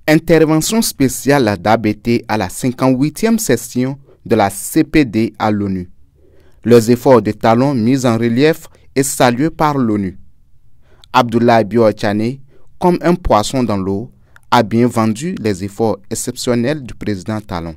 Intervention spéciale d'ABT à la 58e session de la CPD à l'ONU. Les efforts de Talon mis en relief et salués par l'ONU. Abdoulaye Bio-Ochane, comme un poisson dans l'eau, a bien vendu les efforts exceptionnels du président Talon.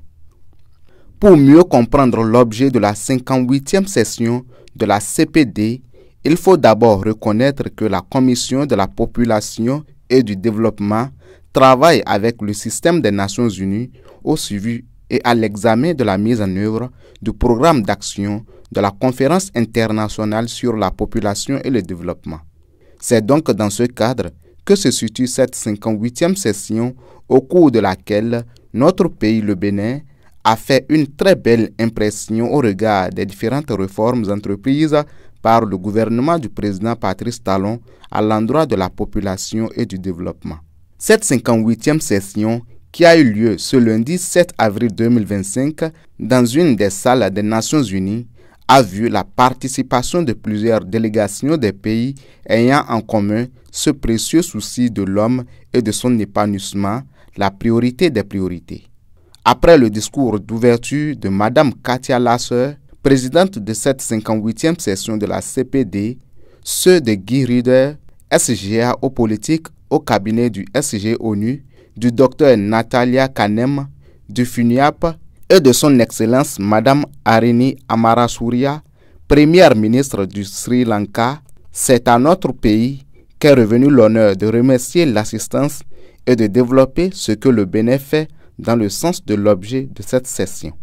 Pour mieux comprendre l'objet de la 58e session de la CPD, il faut d'abord reconnaître que la Commission de la population et du développement travaille avec le système des Nations Unies au suivi et à l'examen de la mise en œuvre du programme d'action de la Conférence internationale sur la population et le développement. C'est donc dans ce cadre que se situe cette 58e session au cours de laquelle notre pays, le Bénin, a fait une très belle impression au regard des différentes réformes entreprises par le gouvernement du président Patrice Talon à l'endroit de la population et du développement. Cette 58e session, qui a eu lieu ce lundi 7 avril 2025 dans une des salles des Nations Unies, a vu la participation de plusieurs délégations des pays ayant en commun ce précieux souci de l'homme et de son épanouissement, la priorité des priorités. Après le discours d'ouverture de Mme Katia Lasser, présidente de cette 58e session de la CPD, ceux de Guy Ryder, SGA aux politiques au cabinet du SG-ONU, du Dr Natalia Kanem, du FUNIAP et de son Excellence Mme Harini Amarasuriya, première ministre du Sri Lanka, c'est à notre pays qu'est revenu l'honneur de remercier l'assistance et de développer ce que le Bénin fait dans le sens de l'objet de cette session.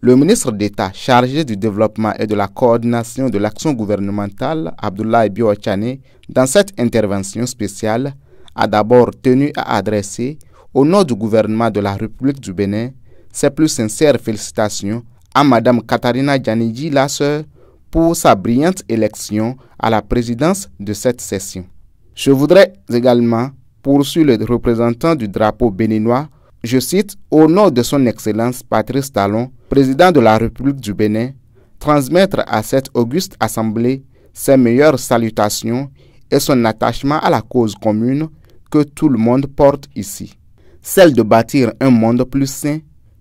Le ministre d'État chargé du développement et de la coordination de l'action gouvernementale, Abdoulaye Bio-Ochane, dans cette intervention spéciale, a d'abord tenu à adresser, au nom du gouvernement de la République du Bénin, ses plus sincères félicitations à Mme Katharina Djanidji Lasser pour sa brillante élection à la présidence de cette session. Je voudrais également poursuivre le représentant du drapeau béninois, je cite, au nom de son Excellence Patrice Talon, président de la République du Bénin, transmettre à cette auguste assemblée ses meilleures salutations et son attachement à la cause commune que tout le monde porte ici, celle de bâtir un monde plus sain,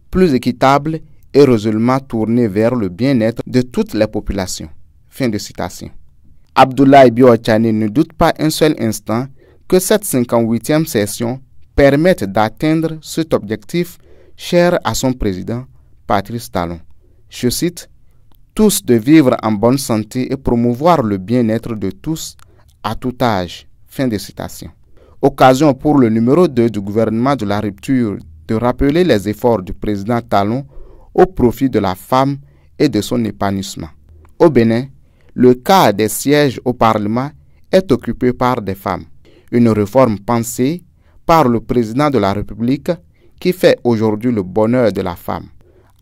plus équitable et résolument tourné vers le bien-être de toutes les populations. Fin de citation. Abdoulaye Bio-Ochane ne doute pas un seul instant que cette 58e session permette d'atteindre cet objectif cher à son président, Patrice Talon. Je cite, « Tous de vivre en bonne santé et promouvoir le bien-être de tous à tout âge. » Fin de citation. Occasion pour le numéro 2 du gouvernement de la rupture de rappeler les efforts du président Talon au profit de la femme et de son épanouissement. Au Bénin, le cas des sièges au Parlement est occupé par des femmes. Une réforme pensée par le président de la République qui fait aujourd'hui le bonheur de la femme.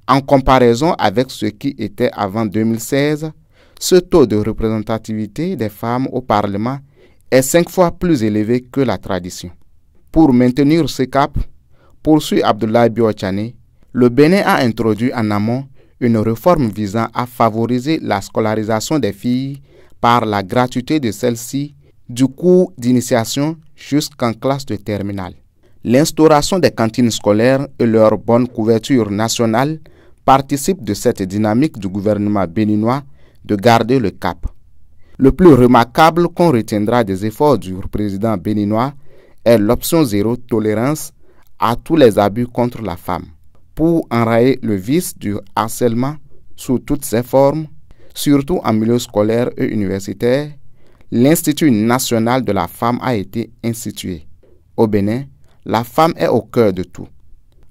En comparaison avec ce qui était avant 2016, ce taux de représentativité des femmes au Parlement est 5 fois plus élevé que la tradition. Pour maintenir ce cap, poursuit Abdoulaye Bio-Ochane, le Bénin a introduit en amont une réforme visant à favoriser la scolarisation des filles par la gratuité de celles-ci du cours d'initiation jusqu'en classe de terminale. L'instauration des cantines scolaires et leur bonne couverture nationale participent de cette dynamique du gouvernement béninois de garder le cap. Le plus remarquable qu'on retiendra des efforts du président béninois est l'option zéro tolérance à tous les abus contre la femme. Pour enrayer le vice du harcèlement sous toutes ses formes, surtout en milieu scolaire et universitaire, l'Institut national de la femme a été institué. Au Bénin, la femme est au cœur de tout.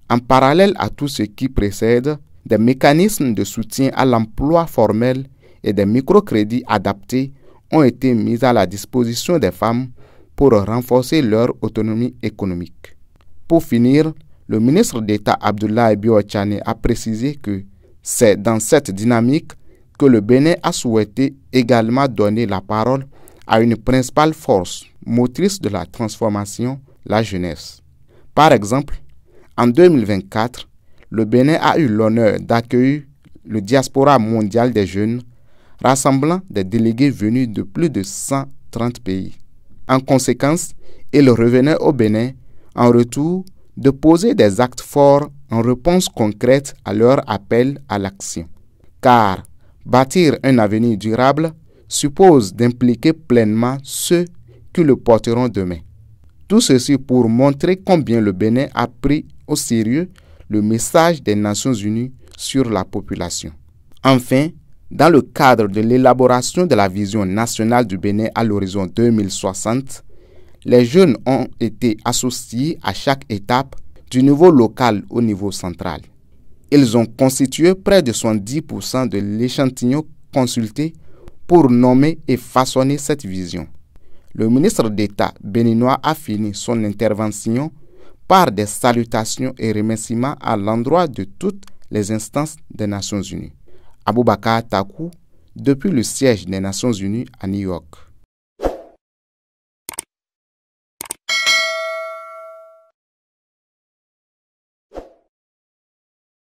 En parallèle à tout ce qui précède, des mécanismes de soutien à l'emploi formel et des microcrédits adaptés ont été mis à la disposition des femmes pour renforcer leur autonomie économique. Pour finir, le ministre d'État Abdoulaye Bio-Ochane a précisé que c'est dans cette dynamique que le Bénin a souhaité également donner la parole à une principale force motrice de la transformation, la jeunesse. Par exemple, en 2024, le Bénin a eu l'honneur d'accueillir le Diaspora mondial des jeunes, rassemblant des délégués venus de plus de 130 pays. En conséquence, il revenait au Bénin en retour de poser des actes forts en réponse concrète à leur appel à l'action. Car bâtir un avenir durable suppose d'impliquer pleinement ceux qui le porteront demain. Tout ceci pour montrer combien le Bénin a pris au sérieux le message des Nations Unies sur la population. Enfin, dans le cadre de l'élaboration de la vision nationale du Bénin à l'horizon 2060, les jeunes ont été associés à chaque étape du niveau local au niveau central. Ils ont constitué près de 70% de l'échantillon consulté pour nommer et façonner cette vision. Le ministre d'État béninois a fini son intervention par des salutations et remerciements à l'endroit de toutes les instances des Nations Unies. Aboubakar Takou, depuis le siège des Nations Unies à New York.